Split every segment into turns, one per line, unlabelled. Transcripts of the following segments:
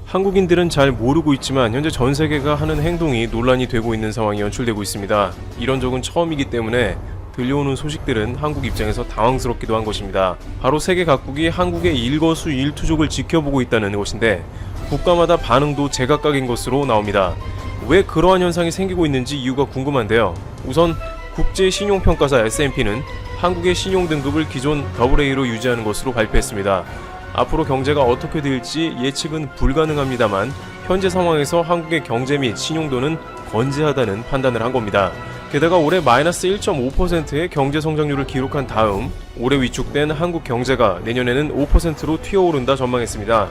한국인들은 잘 모르고 있지만 현재 전 세계가 하는 행동이 논란이 되고 있는 상황이 연출되고 있습니다. 이런 적은 처음이기 때문에 들려오는 소식들은 한국 입장에서 당황스럽기도 한 것입니다. 바로 세계 각국이 한국의 일거수일투족을 지켜보고 있다는 것인데 국가마다 반응도 제각각인 것으로 나옵니다. 왜 그러한 현상이 생기고 있는지 이유가 궁금한데요. 우선 국제신용평가사 S&P는 한국의 신용등급을 기존 AA로 유지하는 것으로 발표했습니다. 앞으로 경제가 어떻게 될지 예측은 불가능합니다만 현재 상황에서 한국의 경제 및 신용도는 건재하다는 판단을 한 겁니다. 게다가 올해 마이너스 1.5%의 경제 성장률을 기록한 다음 올해 위축된 한국 경제가 내년에는 5%로 튀어오른다 전망했습니다.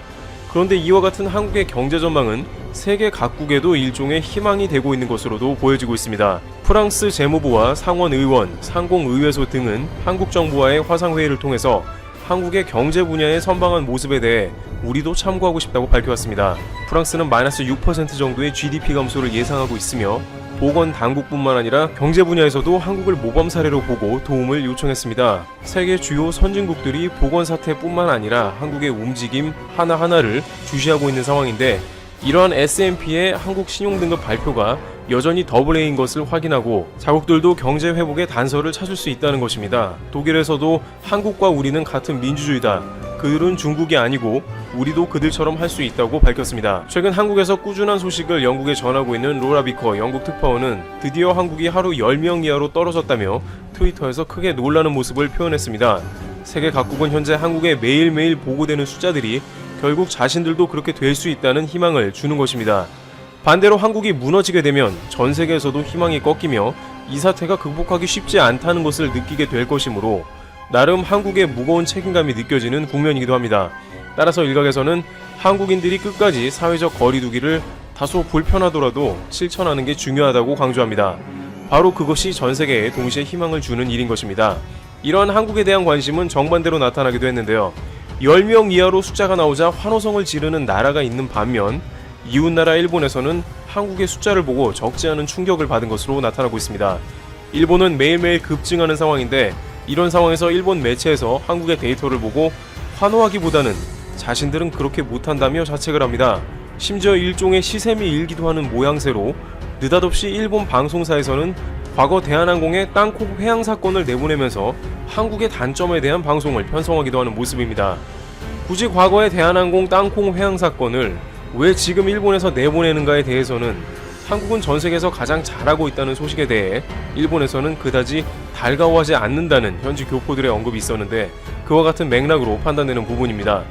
그런데 이와 같은 한국의 경제 전망은 세계 각국에도 일종의 희망이 되고 있는 것으로도 보여지고 있습니다. 프랑스 재무부와 상원의원, 상공의회소 등은 한국 정부와의 화상회의를 통해서 한국의 경제 분야의 선방한 모습에 대해 우리도 참고하고 싶다고 밝혀왔습니다. 프랑스는 마이너스 6% 정도의 GDP 감소를 예상하고 있으며 보건 당국뿐만 아니라 경제 분야에서도 한국을 모범 사례로 보고 도움을 요청했습니다. 세계 주요 선진국들이 보건 사태뿐만 아니라 한국의 움직임 하나하나를 주시하고 있는 상황인데 이러한 S&P의 한국 신용등급 발표가 여전히 AA인 것을 확인하고 자국들도 경제 회복의 단서를 찾을 수 있다는 것입니다. 독일에서도 한국과 우리는 같은 민주주의다. 그들은 중국이 아니고 우리도 그들처럼 할 수 있다고 밝혔습니다. 최근 한국에서 꾸준한 소식을 영국에 전하고 있는 로라 비커 영국 특파원은 드디어 한국이 하루 10명 이하로 떨어졌다며 트위터에서 크게 놀라는 모습을 표현했습니다. 세계 각국은 현재 한국에 매일매일 보고되는 숫자들이 결국 자신들도 그렇게 될 수 있다는 희망을 주는 것입니다. 반대로 한국이 무너지게 되면 전 세계에서도 희망이 꺾이며 이 사태가 극복하기 쉽지 않다는 것을 느끼게 될 것이므로 나름 한국의 무거운 책임감이 느껴지는 국면이기도 합니다. 따라서 일각에서는 한국인들이 끝까지 사회적 거리두기를 다소 불편하더라도 실천하는 게 중요하다고 강조합니다. 바로 그것이 전 세계에 동시에 희망을 주는 일인 것입니다. 이러한 한국에 대한 관심은 정반대로 나타나기도 했는데요. 10명 이하로 숫자가 나오자 환호성을 지르는 나라가 있는 반면 이웃나라 일본에서는 한국의 숫자를 보고 적지 않은 충격을 받은 것으로 나타나고 있습니다. 일본은 매일매일 급증하는 상황인데 이런 상황에서 일본 매체에서 한국의 데이터를 보고 환호하기보다는 자신들은 그렇게 못한다며 자책을 합니다. 심지어 일종의 시샘이 일기도 하는 모양새로 느닷없이 일본 방송사에서는 과거 대한항공의 땅콩 회항 사건을 내보내면서 한국의 단점에 대한 방송을 편성하기도 하는 모습입니다. 굳이 과거의 대한항공 땅콩 회항 사건을 왜 지금 일본에서 내보내는가에 대해서는 한국은 전 세계에서 가장 잘하고 있다는 소식에 대해 일본에서는 그다지 달가워하지 않는다는 현지 교포들의 언급이 있었는데 그와 같은 맥락으로 판단되는 부분입니다.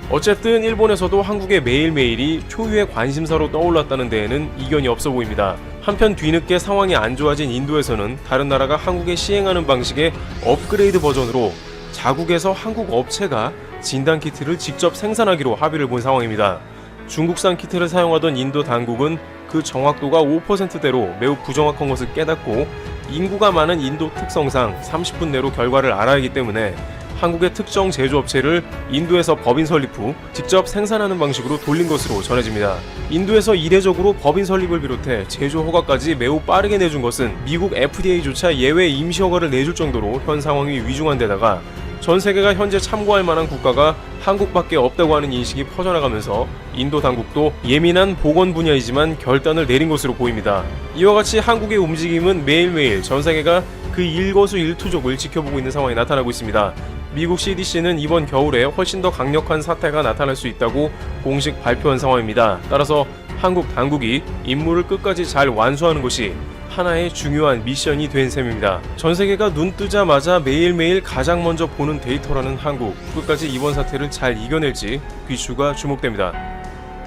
어쨌든 일본에서도 한국의 매일매일이 초유의 관심사로 떠올랐다는 데에는 이견이 없어 보입니다. 한편 뒤늦게 상황이 안 좋아진 인도에서는 다른 나라가 한국에 시행하는 방식의 업그레이드 버전으로 자국에서 한국 업체가 진단키트를 직접 생산하기로 합의를 본 상황입니다. 중국산 키트를 사용하던 인도 당국은 그 정확도가 5%대로 매우 부정확한 것을 깨닫고 인구가 많은 인도 특성상 30분 내로 결과를 알아야 하기 때문에 한국의 특정 제조업체를 인도에서 법인 설립 후 직접 생산하는 방식으로 돌린 것으로 전해집니다. 인도에서 이례적으로 법인 설립을 비롯해 제조 허가까지 매우 빠르게 내준 것은 미국 FDA조차 예외 임시 허가를 내줄 정도로 현 상황이 위중한 데다가 전 세계가 현재 참고할 만한 국가가 한국밖에 없다고 하는 인식이 퍼져나가면서 인도 당국도 예민한 보건 분야이지만 결단을 내린 것으로 보입니다. 이와 같이 한국의 움직임은 매일매일 전 세계가 그 일거수일투족을 지켜보고 있는 상황이 나타나고 있습니다. 미국 CDC는 이번 겨울에 훨씬 더 강력한 사태가 나타날 수 있다고 공식 발표한 상황입니다. 따라서 한국 당국이 임무를 끝까지 잘 완수하는 것이 하나의 중요한 미션이 된 셈입니다. 전 세계가 눈 뜨자마자 매일매일 가장 먼저 보는 데이터라는 한국, 끝까지 이번 사태를 잘 이겨낼지 귀추가 주목됩니다.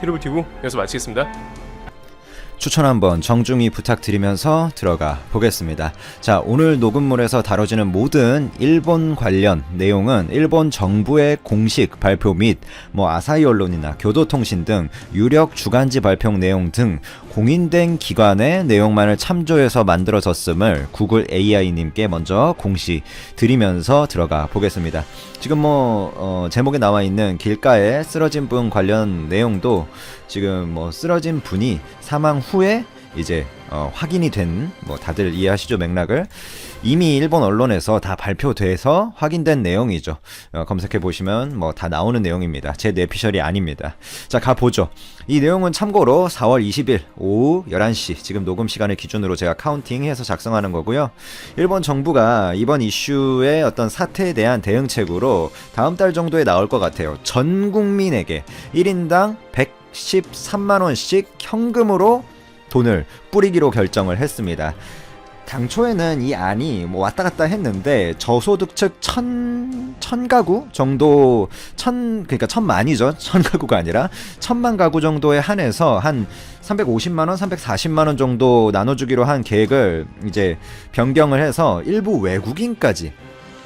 트리블티브 여기서 마치겠습니다.
추천 한번 정중히 부탁드리면서 들어가 보겠습니다. 자, 오늘 녹음물에서 다뤄지는 모든 일본 관련 내용은 일본 정부의 공식 발표 및 아사히 언론이나 교도통신 등 유력 주간지 발표 내용 등 공인된 기관의 내용만을 참조해서 만들어졌음을 구글 AI님께 먼저 공시 드리면서 들어가 보겠습니다. 지금 제목에 나와 있는 길가에 쓰러진 분 관련 내용도 지금 쓰러진 분이 사망 후에 이제 확인이 된, 뭐 다들 이해하시죠, 맥락을? 이미 일본 언론에서 다 발표돼서 확인된 내용이죠. 검색해 보시면 뭐 다 나오는 내용입니다. 제 뇌피셜이 아닙니다. 자, 가보죠. 이 내용은 참고로 4월 20일 오후 11시, 지금 녹음 시간을 기준으로 제가 카운팅해서 작성하는 거고요. 일본 정부가 이번 이슈의 어떤 사태에 대한 대응책으로 다음 달 정도에 나올 것 같아요. 전 국민에게 1인당 113만원씩 현금으로 돈을 뿌리기로 결정을 했습니다. 당초에는 이 안이 뭐 왔다 갔다 했는데 저소득층 1000가구 정도, 그러니까 1000만이죠. 1000가구가 아니라 1000만 가구 정도에 한해서 한 350만원, 340만원 정도 나눠주기로 한 계획을 이제 변경을 해서 일부 외국인까지,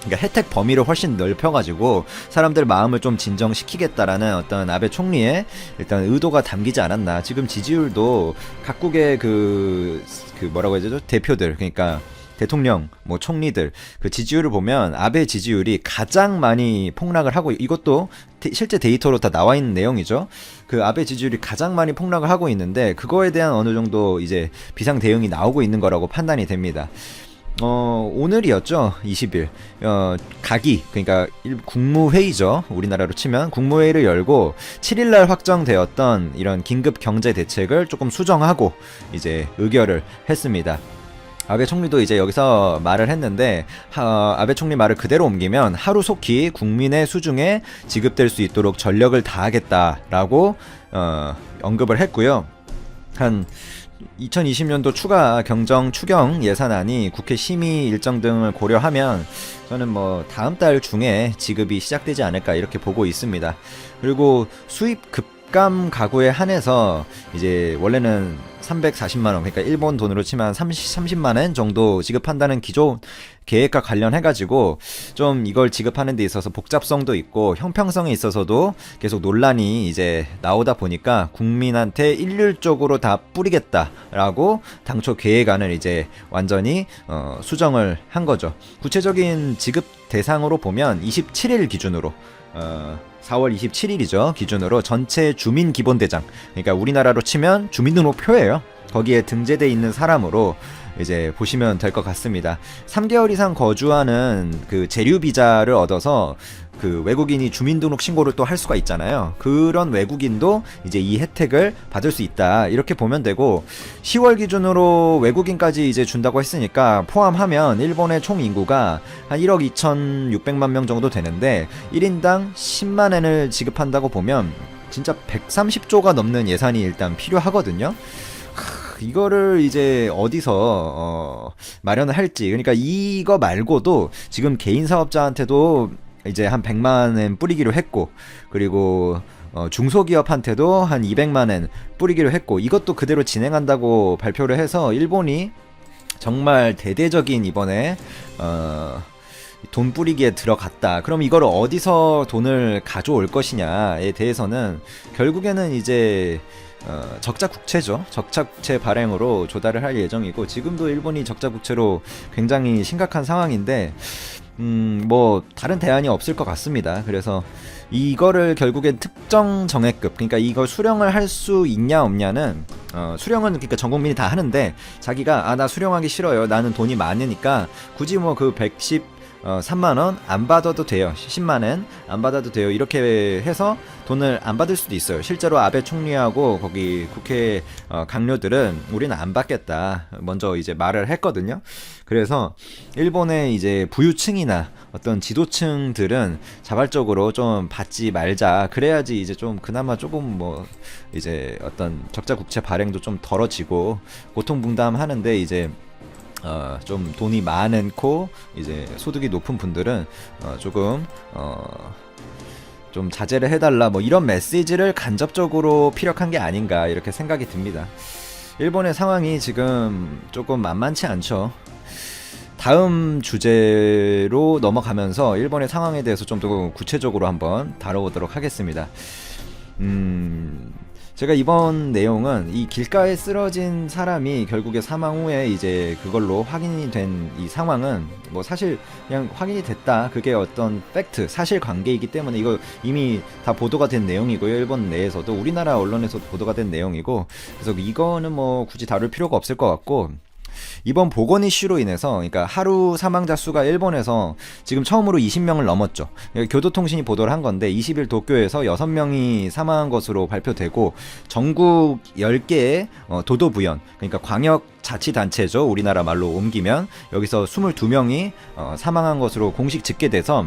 그러니까 혜택 범위를 훨씬 넓혀가지고 사람들 마음을 좀 진정시키겠다라는 어떤 아베 총리의 일단 의도가 담기지 않았나. 지금 지지율도 각국의 그 뭐라고 해야 되죠? 대표들, 그러니까 대통령, 뭐 총리들 그 지지율을 보면 아베 지지율이 가장 많이 폭락을 하고, 이것도 실제 데이터로 다 나와 있는 내용이죠. 그 아베 지지율이 가장 많이 폭락을 하고 있는데 그거에 대한 어느 정도 이제 비상 대응이 나오고 있는 거라고 판단이 됩니다. 오늘이었죠. 20일. 가기, 그러니까 국무회의죠. 우리나라로 치면 국무회의를 열고 7일날 확정되었던 이런 긴급 경제 대책을 조금 수정하고 이제 의결을 했습니다. 아베 총리도 이제 여기서 말을 했는데, 아베 총리 말을 그대로 옮기면 하루속히 국민의 수중에 지급될 수 있도록 전력을 다하겠다라고 언급을 했고요. 한 2020년도 추가 경정 추경 예산안이 국회 심의 일정 등을 고려하면 저는 뭐 다음 달 중에 지급이 시작되지 않을까 이렇게 보고 있습니다. 그리고 수입 급감 가구에 한해서 이제 원래는 340만원, 그러니까 일본 돈으로 치면 30만엔 정도 지급한다는 기존 계획과 관련해가지고 좀 이걸 지급하는 데 있어서 복잡성도 있고 형평성에 있어서도 계속 논란이 이제 나오다 보니까 국민한테 일률적으로 다 뿌리겠다라고 당초 계획안을 이제 완전히 수정을 한 거죠. 구체적인 지급 대상으로 보면 27일 기준으로 4월 27일이죠. 기준으로 전체 주민기본대장, 그러니까 우리나라로 치면 주민등록표예요. 거기에 등재돼 있는 사람으로 이제 보시면 될 것 같습니다. 3개월 이상 거주하는 그 재류 비자를 얻어서 그 외국인이 주민등록 신고를 또 할 수가 있잖아요. 그런 외국인도 이제 이 혜택을 받을 수 있다 이렇게 보면 되고, 10월 기준으로 외국인까지 이제 준다고 했으니까 포함하면 일본의 총 인구가 한 1억 2,600만 명 정도 되는데 1인당 10만엔을 지급한다고 보면 진짜 130조가 넘는 예산이 일단 필요하거든요. 이거를 이제 어디서 마련을 할지, 그러니까 이거 말고도 지금 개인 사업자한테도 이제 한 100만엔 뿌리기로 했고, 그리고 중소기업한테도 한 200만엔 뿌리기로 했고, 이것도 그대로 진행한다고 발표를 해서 일본이 정말 대대적인 이번에 돈 뿌리기에 들어갔다. 그럼 이걸 어디서 돈을 가져올 것이냐에 대해서는 결국에는 이제 적자국채죠. 적자국채 발행으로 조달을 할 예정이고, 지금도 일본이 적자국채로 굉장히 심각한 상황인데 뭐 다른 대안이 없을 것 같습니다. 그래서 이거를 결국엔 특정 정액급, 그러니까 이걸 수령을 할 수 있냐 없냐는 수령은 그러니까 전 국민이 다 하는데, 자기가 나 수령하기 싫어요, 나는 돈이 많으니까 굳이 뭐 그 113만원 안 받아도 돼요, 10만엔 안 받아도 돼요, 이렇게 해서 돈을 안 받을 수도 있어요. 실제로 아베 총리하고 거기 국회 강료들은 우리는 안 받겠다 먼저 이제 말을 했거든요. 그래서 일본의 이제 부유층이나 어떤 지도층들은 자발적으로 좀 받지 말자, 그래야지 이제 좀 그나마 조금 뭐 이제 어떤 적자 국채 발행도 좀 덜어지고 고통분담하는데, 이제 좀 돈이 많고 이제 소득이 높은 분들은 조금 좀 자제를 해달라, 뭐 이런 메시지를 간접적으로 피력한 게 아닌가 이렇게 생각이 듭니다. 일본의 상황이 지금 조금 만만치 않죠. 다음 주제로 넘어가면서 일본의 상황에 대해서 좀 더 구체적으로 한번 다뤄보도록 하겠습니다. 제가 이번 내용은 이 길가에 쓰러진 사람이 결국에 사망 후에 이제 그걸로 확인이 된 이 상황은 뭐 사실 그냥 확인이 됐다. 그게 어떤 팩트, 사실 관계이기 때문에 이거 이미 다 보도가 된 내용이고요. 일본 내에서도 우리나라 언론에서도 보도가 된 내용이고, 그래서 이거는 뭐 굳이 다룰 필요가 없을 것 같고, 이번 보건 이슈로 인해서 그러니까 하루 사망자 수가 일본에서 지금 처음으로 20명을 넘었죠. 교도통신이 보도를 한 건데 20일 도쿄에서 6명이 사망한 것으로 발표되고, 전국 10개의 도도부현, 그러니까 광역 자치단체죠. 우리나라 말로 옮기면 여기서 22명이 사망한 것으로 공식 집계돼서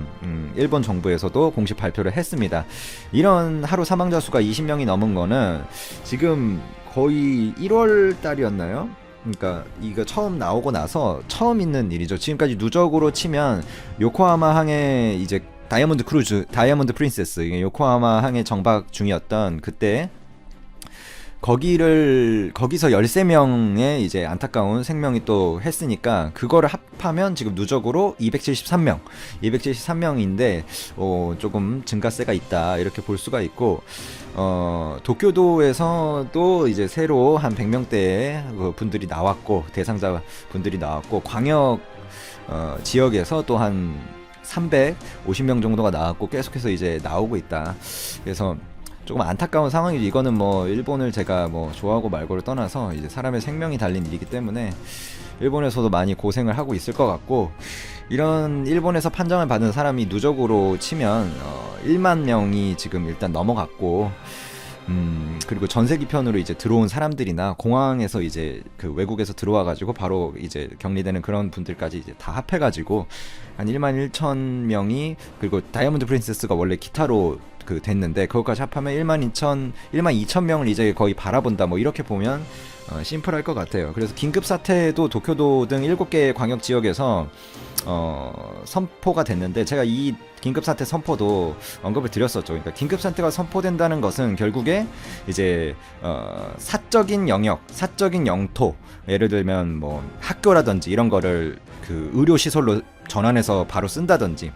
일본 정부에서도 공식 발표를 했습니다. 이런 하루 사망자 수가 20명이 넘은 거는 지금 거의 1월 달이었나요? 그러니까 이거 처음 나오고 나서 처음 있는 일이죠. 지금까지 누적으로 치면 요코하마 항에 이제 다이아몬드 프린세스, 이게 요코하마 항에 정박 중이었던 그때 거기서 13명의 이제 안타까운 생명이 또 했으니까 그거를 합하면 지금 누적으로 273명인데 조금 증가세가 있다 이렇게 볼 수가 있고, 도쿄도에서도 이제 새로 한 100명대의 그 분들이 나왔고, 대상자 분들이 나왔고, 광역 지역에서 또 한 350명 정도가 나왔고 계속해서 이제 나오고 있다. 그래서 조금 안타까운 상황이죠. 이거는 뭐 일본을 제가 뭐 좋아하고 말고를 떠나서 이제 사람의 생명이 달린 일이기 때문에 일본에서도 많이 고생을 하고 있을 것 같고, 이런 일본에서 판정을 받은 사람이 누적으로 치면 1만 명이 지금 일단 넘어갔고, 그리고 전세기편으로 이제 들어온 사람들이나 공항에서 이제 그 외국에서 들어와가지고 바로 이제 격리되는 그런 분들까지 이제 다 합해가지고 한 1만 1천 명이, 그리고 다이아몬드 프린세스가 원래 기타로 그 됐는데 그것까지 합하면 1만 2천 명을 이제 거의 바라본다, 뭐 이렇게 보면 심플할 것 같아요. 그래서 긴급 사태도 도쿄도 등 7개 광역 지역에서 선포가 됐는데, 제가 이 긴급 사태 선포도 언급을 드렸었죠. 그러니까 긴급 사태가 선포된다는 것은 결국에 이제 사적인 영역, 사적인 영토, 예를 들면 뭐 학교라든지 이런 거를 그 의료 시설로 전환해서 바로 쓴다든지,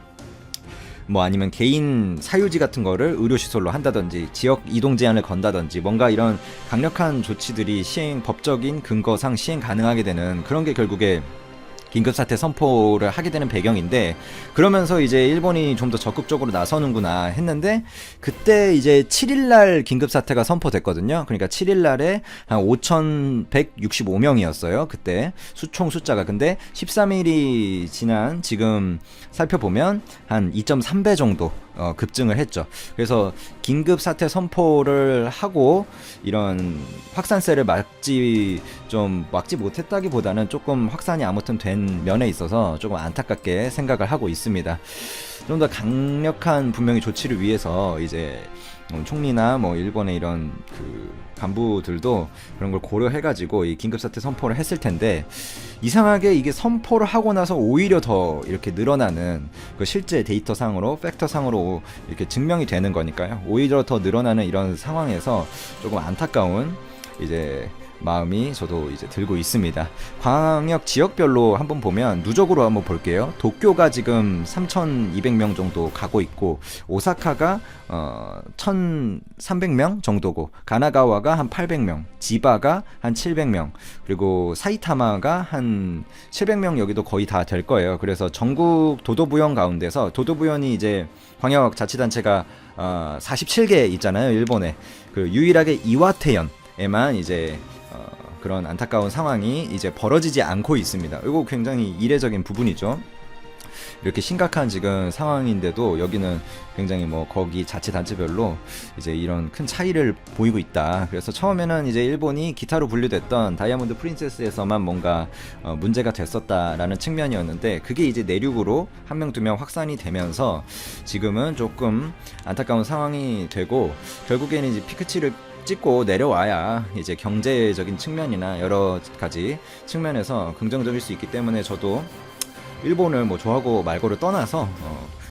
뭐 아니면 개인 사유지 같은 거를 의료시설로 한다든지, 지역 이동 제한을 건다든지, 뭔가 이런 강력한 조치들이 법적인 근거상 시행 가능하게 되는 그런 게 결국에 긴급사태 선포를 하게 되는 배경인데, 그러면서 이제 일본이 좀 더 적극적으로 나서는구나 했는데, 그때 이제 7일날 긴급사태가 선포됐거든요. 그러니까 7일날에 한 5,165명이었어요. 그때 총 숫자가. 근데 13일이 지난 지금 살펴보면 한 2.3배 정도 급증을 했죠. 그래서 긴급 사태 선포를 하고 이런 확산세를 막지 못했다기보다는 조금 확산이 아무튼 된 면에 있어서 조금 안타깝게 생각을 하고 있습니다. 좀 더 강력한 분명히 조치를 위해서 이제 총리나 뭐 일본의 이런 그 간부들도 그런 걸 고려해가지고 이 긴급사태 선포를 했을 텐데, 이상하게 이게 선포를 하고 나서 오히려 더 이렇게 늘어나는, 그 실제 데이터상으로 팩터상으로 이렇게 증명이 되는 거니까요. 오히려 더 늘어나는 이런 상황에서 조금 안타까운 이제 마음이 저도 이제 들고 있습니다. 광역 지역별로 한번 보면 누적으로 한번 볼게요. 도쿄가 지금 3,200명 정도 가고 있고, 오사카가 1,300명 정도고, 가나가와가 한 800명, 지바가 한 700명, 그리고 사이타마가 한 700명, 여기도 거의 다 될 거예요. 그래서 전국 도도부현 가운데서, 도도부현이 이제 광역 자치단체가 47개 있잖아요, 일본에. 그 유일하게 이와테현에만 이제 그런 안타까운 상황이 이제 벌어지지 않고 있습니다. 이거 굉장히 이례적인 부분이죠. 이렇게 심각한 지금 상황인데도 여기는 굉장히 뭐 거기 자치단체별로 이제 이런 큰 차이를 보이고 있다. 그래서 처음에는 이제 일본이 기타로 분류됐던 다이아몬드 프린세스에서만 뭔가 문제가 됐었다라는 측면이었는데, 그게 이제 내륙으로 한 명, 두 명 확산이 되면서 지금은 조금 안타까운 상황이 되고, 결국에는 이제 피크치를 찍고 내려와야 이제 경제적인 측면이나 여러 가지 측면에서 긍정적일 수 있기 때문에, 저도 일본을 뭐 좋아하고 말고를 떠나서